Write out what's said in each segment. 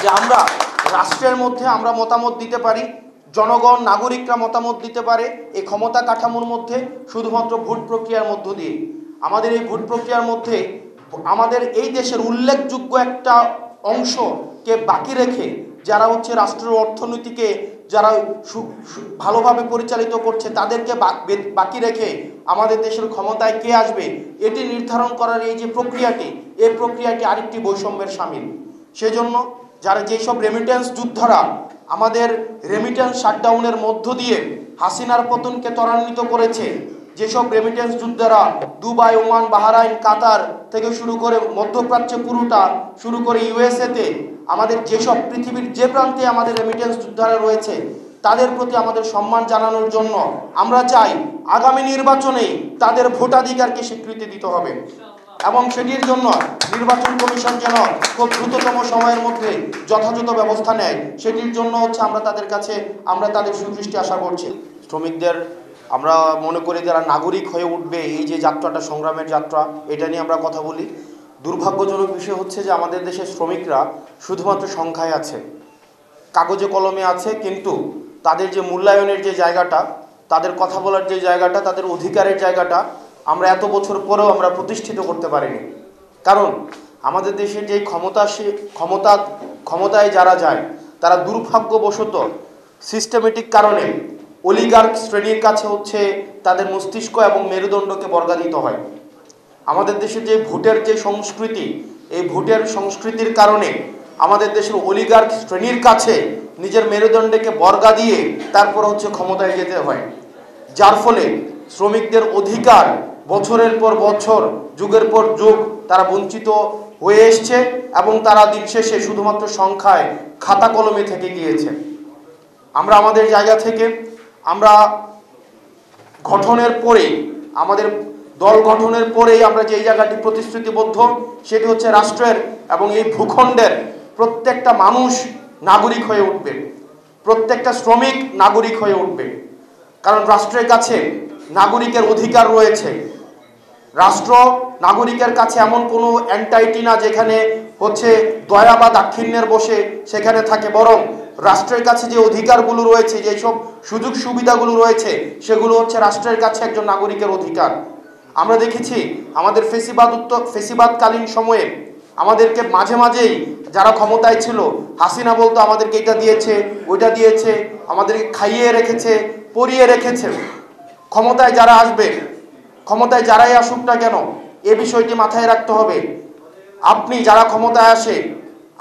যে আমরা রাষ্ট্রের মধ্যে আমরা মতামত দিতে পারি, জনগণ নাগরিকরা মতামত দিতে পারে এই ক্ষমতা কাঠামোর মধ্যে শুধুমাত্র ভোট প্রক্রিয়ার মধ্য দিয়ে। আমাদের এই ভোট প্রক্রিয়ার মধ্যে আমাদের এই দেশের উল্লেখযোগ্য একটা অংশকে বাকি রেখে যারা হচ্ছে রাষ্ট্রের অর্থনীতিকে যারা ভালোভাবে পরিচালিত করছে তাদেরকে বাকি রেখে আমাদের দেশের ক্ষমতায় কে আসবে এটি নির্ধারণ করার এই যে প্রক্রিয়াটি, এই প্রক্রিয়াটি আরেকটি বৈষম্যের শামিল। সেজন্য যারা যেসব রেমিটেন্স যোদ্ধারা আমাদের রেমিটেন্স শাটডাউনের মধ্য দিয়ে হাসিনার পতনকে ত্বরান্বিত করেছে, যেসব রেমিটেন্স যোদ্ধারা দুবাই, ওমান, বাহরাইন, কাতার থেকে শুরু করে মধ্যপ্রাচ্যে পুরোটা শুরু করে ইউএসএতে আমাদের যেসব পৃথিবীর যে প্রান্তে আমাদের রেমিটেন্স যোদ্ধারা রয়েছে তাদের প্রতি আমাদের সম্মান জানানোর জন্য আমরা চাই আগামী নির্বাচনে তাদের ভোটাধিকারকে স্বীকৃতি দিতে হবে এবং সেটির জন্য নির্বাচন কমিশন যেন খুব দ্রুততম সময়ের মধ্যে যথাযথ ব্যবস্থা নেয়, সেটির জন্য হচ্ছে আমরা তাদের সুদৃষ্টি আশা করছি। শ্রমিকদের আমরা মনে করি যারা নাগরিক হয়ে উঠবে এই যে যাত্রাটা, সংগ্রামের যাত্রা, এটা নিয়ে আমরা কথা বলি। দুর্ভাগ্যজনক বিষয় হচ্ছে যে আমাদের দেশের শ্রমিকরা শুধুমাত্র সংখ্যায় আছে, কাগজে কলমে আছে, কিন্তু তাদের যে মূল্যায়নের যে জায়গাটা, তাদের কথা বলার যে জায়গাটা, তাদের অধিকারের জায়গাটা আমরা এত বছর পরেও আমরা প্রতিষ্ঠিত করতে পারিনি। কারণ আমাদের দেশে যে ক্ষমতায় যারা যায় তারা দুর্ভাগ্যবশত সিস্টেমেটিক কারণে অলিগার্ক শ্রেণীর কাছে হচ্ছে তাদের মস্তিষ্ক এবং মেরুদণ্ডকে বর্গাদিত হয়। আমাদের দেশে যে ভোটের যে সংস্কৃতি, এই ভোটের সংস্কৃতির কারণে আমাদের দেশের অলিগার্ক শ্রেণীর কাছে নিজের মেরুদণ্ডকে বর্গা দিয়ে তারপর হচ্ছে ক্ষমতায় যেতে হয়, যার ফলে শ্রমিকদের অধিকার বছরের পর বছর, যুগের পর যুগ তারা বঞ্চিত হয়ে এসছে এবং তারা দিন শেষে শুধুমাত্র সংখ্যায় খাতা কলমে থেকে গিয়েছে। আমরা আমাদের জায়গা থেকে আমরা গঠনের পরে, আমাদের দল গঠনের পরেই আমরা যেই জায়গাটি প্রতিশ্রুতিবদ্ধ সেটি হচ্ছে রাষ্ট্রের এবং এই ভূখণ্ডের প্রত্যেকটা মানুষ নাগরিক হয়ে উঠবে, প্রত্যেকটা শ্রমিক নাগরিক হয়ে উঠবে। কারণ রাষ্ট্রের কাছে নাগরিকের অধিকার রয়েছে। রাষ্ট্র নাগরিকের কাছে এমন কোনো এন্টাইটি না যেখানে হচ্ছে দয়া বা দাক্ষিণ্যের বসে সেখানে থাকে, বরং রাষ্ট্রের কাছে যে অধিকারগুলো রয়েছে, যেসব সুযোগ সুবিধাগুলো রয়েছে, সেগুলো হচ্ছে রাষ্ট্রের কাছে একজন নাগরিকের অধিকার। আমরা দেখেছি আমাদের ফেসিবাদকালীন সময়ে আমাদেরকে মাঝে মাঝেই যারা ক্ষমতায় ছিল, হাসিনা বলতো আমাদেরকে এটা দিয়েছে, ওইটা দিয়েছে, আমাদেরকে খাইয়ে রেখেছে, পরিয়ে রেখেছে। ক্ষমতায় যারা আসবে, ক্ষমতায় যারাই আসুক না কেন, এ বিষয়টি মাথায় রাখতে হবে। আপনি যারা ক্ষমতায় আসে,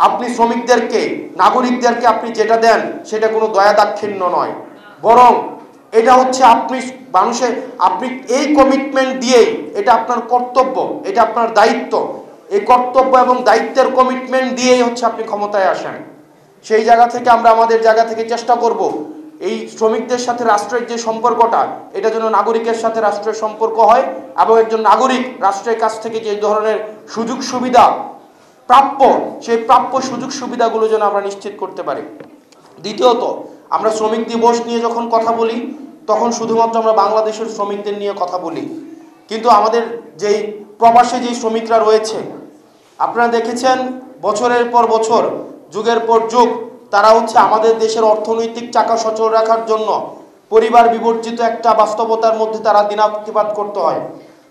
আপনি শ্রমিকদেরকে, নাগরিকদেরকে আপনি যেটা দেন সেটা কোনো দয়া দাক্ষিণ্য নয়, বরং এটা হচ্ছে আপনি এই কমিটমেন্ট দিয়েই, এটা আপনার কর্তব্য, এটা আপনার দায়িত্ব, এই কর্তব্য এবং দায়িত্বের কমিটমেন্ট দিয়েই হচ্ছে আপনি ক্ষমতায় আসেন। সেই জায়গা থেকে আমরা আমাদের জায়গা থেকে চেষ্টা করব এই শ্রমিকদের সাথে রাষ্ট্রের যে সম্পর্কটা, এটা যেন নাগরিকের সাথে রাষ্ট্রের সম্পর্ক হয় এবং একজন নাগরিক রাষ্ট্রের কাছ থেকে যে ধরনের সুযোগ সুবিধা প্রাপ্য, সেই প্রাপ্য সুযোগ সুবিধাগুলো যেন আমরা নিশ্চিত করতে পারি। দ্বিতীয়ত, আমরা শ্রমিক দিবস নিয়ে যখন কথা বলি তখন শুধুমাত্র আমরা বাংলাদেশের শ্রমিকদের নিয়ে কথা বলি, কিন্তু আমাদের যেই প্রবাসে যেই শ্রমিকরা রয়েছে, আপনারা দেখেছেন বছরের পর বছর, যুগের পর যুগ তারা হচ্ছে আমাদের দেশের অর্থনৈতিক চাকা সচল রাখার জন্য পরিবার বিবর্জিত একটা বাস্তবতার মধ্যে তারা দিনাতিপাত করতে হয়।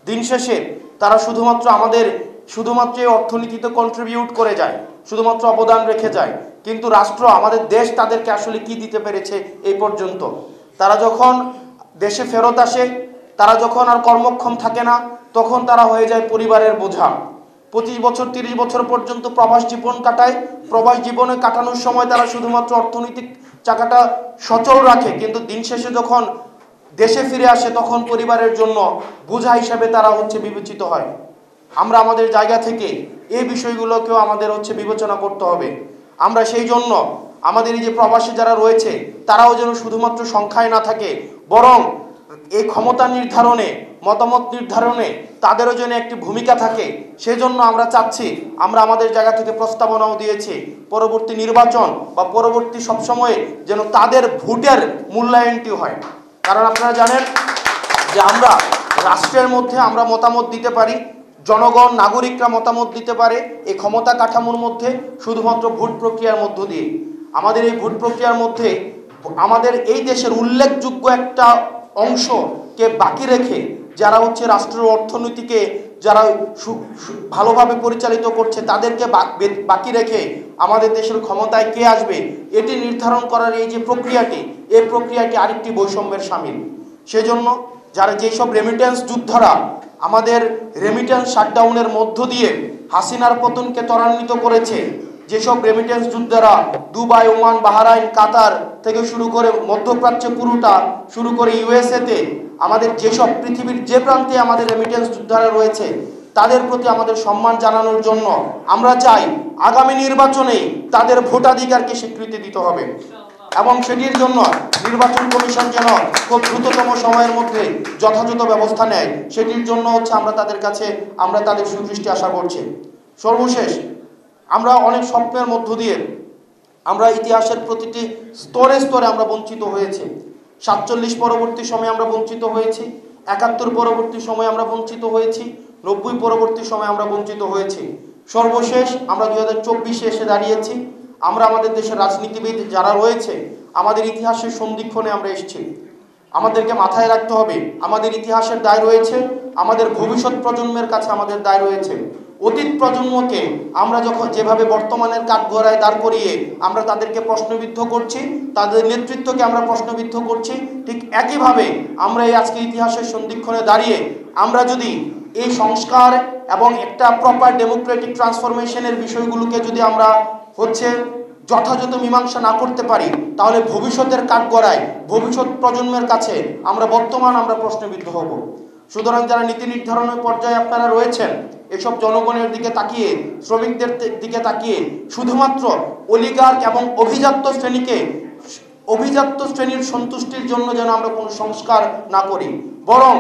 দিন শেষে তারা শুধুমাত্র এই অর্থনীতিতে কন্ট্রিবিউট করে যায়, শুধুমাত্র অবদান রেখে যায়, কিন্তু রাষ্ট্র, আমাদের দেশ তাদেরকে আসলে কি দিতে পেরেছে এই পর্যন্ত? তারা যখন দেশে ফেরত আসে, তারা যখন আর কর্মক্ষম থাকে না, তখন তারা হয়ে যায় পরিবারের বোঝা। 25 বছর 30 বছর পর্যন্ত প্রবাস জীবন কাটায়। প্রবাস জীবনে কাটানোর সময় তারা শুধুমাত্র অর্থনৈতিক চাকাটা সচল রাখে, কিন্তু দিন শেষে যখন দেশে ফিরে আসে তখন পরিবারের জন্য বোঝা হিসাবে তারা হচ্ছে বিবেচিত হয়। আমরা আমাদের জায়গা থেকে এই বিষয়গুলোকেও আমাদের হচ্ছে বিবেচনা করতে হবে। আমরা সেই জন্য আমাদের এই যে প্রবাসী যারা রয়েছে তারাও যেন শুধুমাত্র সংখ্যায় না থাকে, বরং এই ক্ষমতা নির্ধারণে, মতামত নির্ধারণে তাদেরও যেন একটি ভূমিকা থাকে। সেজন্য আমরা চাচ্ছি, আমরা আমাদের জায়গা থেকে প্রস্তাবনাও দিয়েছি, পরবর্তী নির্বাচন বা পরবর্তী সবসময়ে যেন তাদের ভোটের মূল্যায়নটি হয়। কারণ আপনারা জানেন যে আমরা রাষ্ট্রের মধ্যে আমরা মতামত দিতে পারি, জনগণ নাগরিকরা মতামত দিতে পারে এই ক্ষমতা কাঠামোর মধ্যে শুধুমাত্র ভোট প্রক্রিয়ার মধ্য দিয়ে। আমাদের এই ভোট প্রক্রিয়ার মধ্যে আমাদের এই দেশের উল্লেখযোগ্য একটা অংশকে বাকি রেখে যারা হচ্ছে রাষ্ট্রের অর্থনীতিকে যারা ভালোভাবে পরিচালিত করছে তাদেরকে বাকি রেখে আমাদের দেশের ক্ষমতায় কে আসবে এটি নির্ধারণ করার এই যে প্রক্রিয়াটি, এই প্রক্রিয়াটি আরেকটি বৈষম্যের শামিল। সেজন্য যারা যেসব রেমিটেন্স যোদ্ধারা আমাদের রেমিটেন্স শাটডাউনের মধ্য দিয়ে হাসিনার পতনকে ত্বরান্বিত করেছে, যেসব রেমিটেন্স যোদ্ধারা দুবাই, ওমান, বাহরাইন, কাতার থেকে শুরু করে মধ্যপ্রাচ্যে পুরোটা শুরু করে ইউএসএতে আমাদের যেসব পৃথিবীর যে প্রান্তে আমাদের রেমিটেন্স যোদ্ধারা রয়েছে তাদের প্রতি আমাদের সম্মান জানানোর জন্য আমরা চাই আগামী নির্বাচনে তাদের ভোটাধিকারকে স্বীকৃতি দিতে হবে এবং সেটির জন্য নির্বাচন কমিশন যেন খুব দ্রুততম সময়ের মধ্যে যথাযথ ব্যবস্থা নেয়, সেটির জন্য হচ্ছে আমরা তাদের সুদৃষ্টি আশা করছি। সর্বশেষ, আমরা অনেক স্বপ্নের মধ্য দিয়ে আমরা ইতিহাসের প্রতিটি স্তরে স্তরে আমরা বঞ্চিত হয়েছি। 47 পরবর্তী সময়ে আমরা বঞ্চিত হয়েছি, 71 পরবর্তী সময়ে আমরা বঞ্চিত হয়েছি, 90 পরবর্তী সময়ে আমরা বঞ্চিত হয়েছি। সর্বশেষ আমরা 2024-এ এসে দাঁড়িয়েছি। আমরা আমাদের দেশের রাজনীতিবিদ যারা রয়েছে আমাদের ইতিহাসের সন্ধিক্ষণে আমরা এসেছি। আমাদেরকে মাথায় রাখতে হবে আমাদের ইতিহাসের দায় রয়েছে, আমাদের ভবিষ্যৎ প্রজন্মের কাছে আমাদের দায় রয়েছে। অতীত প্রজন্মকে আমরা যখন যেভাবে বর্তমানের কাঠগড়ায় দাঁড় করিয়ে আমরা তাদেরকে প্রশ্নবিদ্ধ করছি, তাদের নেতৃত্বকে আমরা প্রশ্নবিদ্ধ করছি, ঠিক একইভাবে আমরা এই আজকে ইতিহাসের সন্ধিক্ষণে দাঁড়িয়ে আমরা যদি এই সংস্কার এবং একটা প্রপার ডেমোক্রেটিক ট্রান্সফরমেশনের বিষয়গুলোকে যদি আমরা যথাযথ মীমাংসা না করতে পারি তাহলে ভবিষ্যতের কাঠগড়ায় ভবিষ্যৎ প্রজন্মের কাছে আমরা প্রশ্নবিদ্ধ হব। সুতরাং যারা নীতি নির্ধারণের পর্যায়ে আপনারা রয়েছেন, এসব জনগণের দিকে তাকিয়ে, শ্রমিকদের দিকে তাকিয়ে শুধুমাত্র অলিগার্ক এবং অভিজাত্য শ্রেণীর সন্তুষ্টির জন্য যেন আমরা কোনো সংস্কার না করি, বরং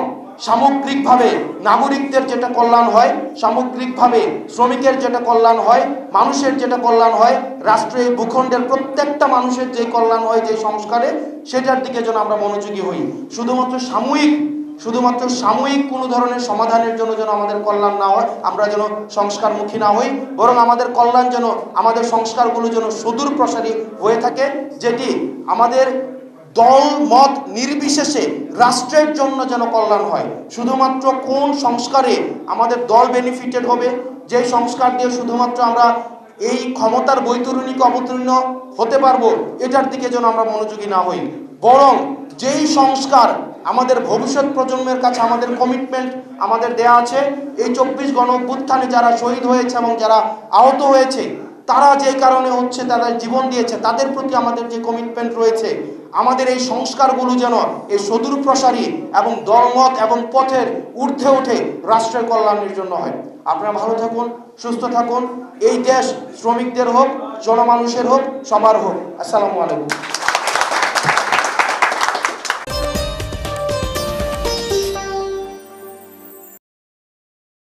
সামগ্রিকভাবে নাগরিকদের যেটা কল্যাণ হয়, সামগ্রিকভাবে শ্রমিকের যেটা কল্যাণ হয়, মানুষের যেটা কল্যাণ হয়, রাষ্ট্রের ভূখণ্ডের প্রত্যেকটা মানুষের যে কল্যাণ হয় যে সংস্কারে, সেটার দিকে যেন আমরা মনোযোগী হই। শুধুমাত্র সাময়িক কোনো ধরনের সমাধানের জন্য যেন আমাদের কল্যাণ না হয়, আমরা যেন সংস্কারমুখী না হই, বরং আমাদের কল্যাণ যেন, আমাদের সংস্কারগুলো যেন সুদূর প্রসারী হয়ে থাকে, যেটি আমাদের দল মত নির্বিশেষে রাষ্ট্রের জন্য যেন কল্যাণ হয়। শুধুমাত্র কোন সংস্কারে আমাদের দল বেনিফিটেড হবে, যে সংস্কার দিয়ে শুধুমাত্র আমরা এই ক্ষমতার বৈতরণীকে অবতীর্ণ হতে পারবো, এটার দিকে যেন আমরা মনোযোগী না হই, বরং যেই সংস্কার আমাদের ভবিষ্যৎ প্রজন্মের কাছে আমাদের কমিটমেন্ট আমাদের দেয়া আছে। এই 24 গণ-অভ্যুত্থানে যারা শহীদ হয়েছে এবং যারা আহত হয়েছে, তারা যে কারণে তারা জীবন দিয়েছে, তাদের প্রতি আমাদের যে কমিটমেন্ট রয়েছে, আমাদের এই সংস্কারগুলো যেন এই সুদূর প্রসারী এবং দলমত এবং পথের ঊর্ধ্বে উঠে রাষ্ট্রের কল্যাণের জন্য হয়। আপনারা ভালো থাকুন, সুস্থ থাকুন। এই দেশ শ্রমিকদের হোক, জনমানুষের হোক, সবার হোক। আসসালামু আলাইকুম।